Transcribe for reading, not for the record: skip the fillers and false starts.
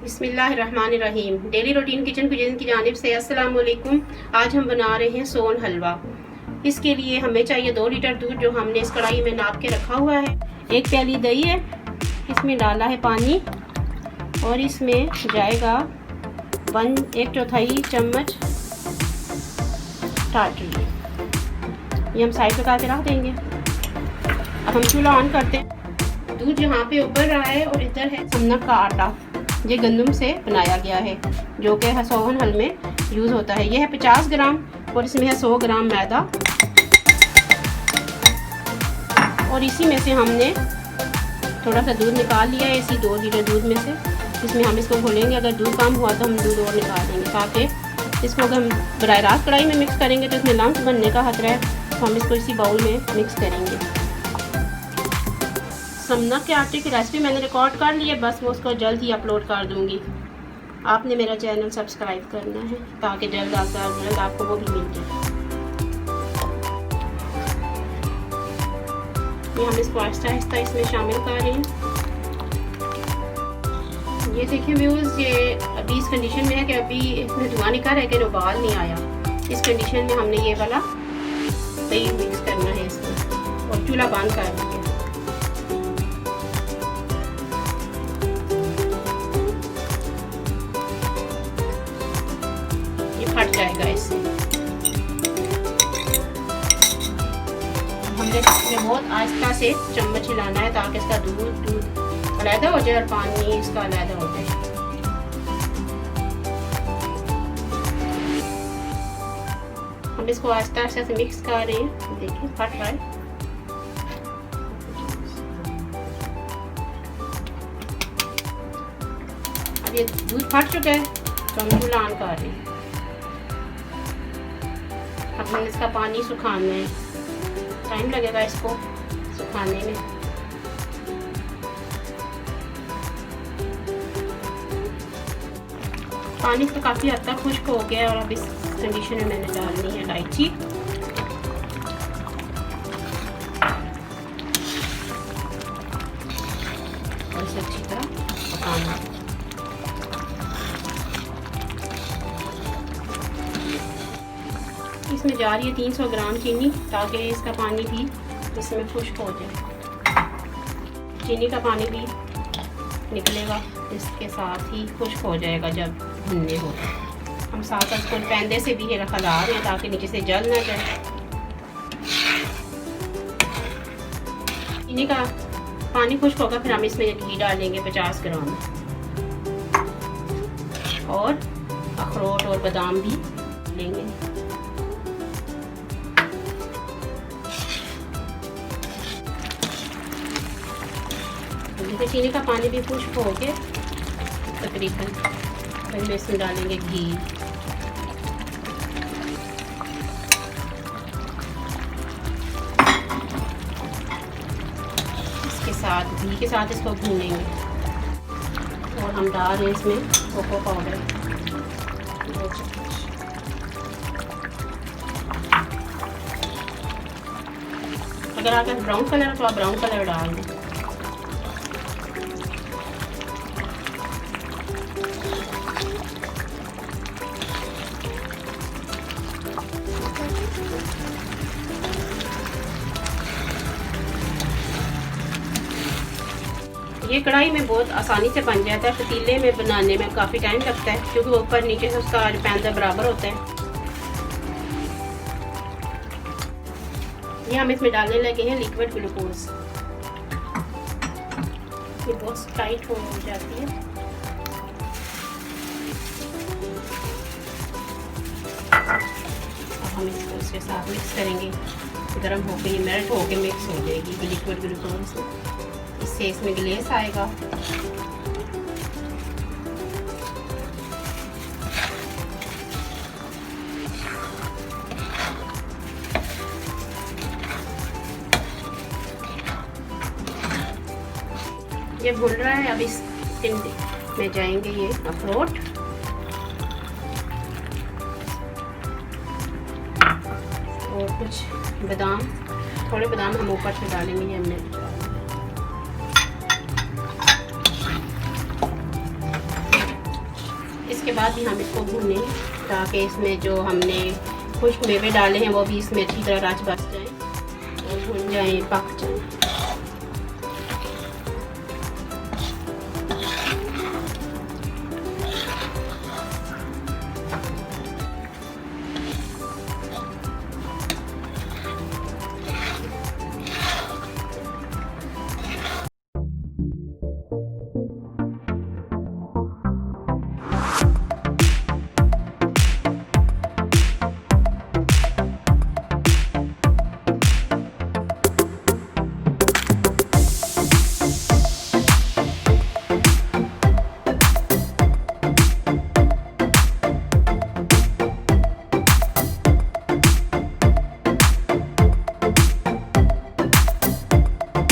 बिस्मिल्लाहिर्रहमानिर्रहीम। Daily routine kitchen cuisine की जानिब से अस्सलाम वालेकुम। आज हम बना रहे हैं सोन हलवा। इसके लिए हमें चाहिए 2 लीटर दूध, जो हमने इस कढ़ाई में नाप के रखा हुआ है। 1 प्याली दही है, इसमें डाला है पानी और इसमें जाएगा 1/4 चम्मच टाटरी। ये हम साइड पका के रख देंगे। अब हम चूल्हा ऑन करते हैं। दूध यहाँ पे उबल रहा है और इधर है समनक का आटा। ये गंदम से बनाया गया है, जो कि सोहन हल में यूज़ होता है। ये है 50 ग्राम और इसमें है 100 ग्राम मैदा। और इसी में से हमने थोड़ा सा दूध निकाल लिया है, इसी 2 लीटर दूध में से। इसमें हम इसको घोलेंगे। अगर दूध कम हुआ तो हम दूध और निकाल देंगे, ताकि इसको अगर हम बराह रास्त कढ़ाई में मिक्स करेंगे तो इसमें लम्स बनने का खतरा है। तो हम इसको इसी बाउल में मिक्स करेंगे। समनक के आटे की रेसिपी मैंने रिकॉर्ड कर ली है, बस वो उसको जल्द ही अपलोड कर दूंगी। आपने मेरा चैनल सब्सक्राइब करना है ताकि जल्द आपको वो भी मिल जाए। ये हम इसको आहिस्ता आहिस्ता इसमें शामिल कर रहे हैं। ये देखिए व्यूज़, ये अभी इस कंडीशन में है कि अभी इसमें धुआं निकल रहा है, कि उबाल नहीं आया। इस कंडीशन में हमने ये वाला दही मिक्स करना है इसमें और चूल्हा बंद कर देंगे। फट जाएगा इससे। हमने बहुत आहिस्ता से चम्मच हिलाना है, ताकि इसका दूध अलग हो जाए और पानी इसका अलग हो जाए। हम इसको आहिस्ता आहिस्ता से मिक्स कर रहे हैं। देखिए फट रहा है। अब ये दूध फट चुका है, तो हम चूल्हा ऑन कर रहे हैं। अब हमने इसका पानी सुखाना है, टाइम लगेगा इसको सुखाने में। पानी तो काफ़ी हद तक खुश्क हो गया है और अब इस कंडीशन में मैंने डालनी है इलायची। और इसे अच्छी तरह पकाना। इसमें जा रही है 300 ग्राम चीनी, ताकि इसका पानी भी इसमें खुश्क हो जाए। चीनी का पानी भी निकलेगा, इसके साथ ही खुश्क हो जाएगा जब भुनने हो। हम साथ साथ इसको पैंदे से भी हिला रहे हैं, ताकि नीचे से जल ना जाए। चीनी का पानी खुश्क होगा, फिर हम इसमें घी डालेंगे 50 ग्राम और अखरोट और बादाम भी लेंगे। चीनी का पानी भी खुश्क हो गया तकरीबन। फिर इसमें डालेंगे घी। इसके साथ घी के साथ इसको भूनेंगे। और हम डाल रहे हैं इसमें कोको पाउडर। अगर आपका ब्राउन कलर तो आप ब्राउन कलर डाल दें। ये कढ़ाई में बहुत आसानी से बन जाता है। पतीले में बनाने में काफ़ी टाइम लगता है, क्योंकि ऊपर नीचे से उसका पैंदा बराबर होता है। ये हम इसमें डालने लगे हैं लिक्विड ग्लूकोज। ये बहुत टाइट हो जाती है। अब हम इसको इसके साथ मिक्स करेंगे। गर्म होकर ये मेल्ट होकर मिक्स हो जाएगी लिक्विड ग्लूकोज। इससे इसमें ग्लेस आएगा। ये भून रहा है। अब इस में जाएंगे ये अखरोट और कुछ बादाम। थोड़े बादाम हम ऊपर से डालेंगे। ये हमने के बाद भी हम इसको भूनें ताकि इसमें जो हमने खुश्क मेवे डाले हैं वो भी इसमें अच्छी तरह रच बस जाए और भुन जाएँ, पक जाएँ।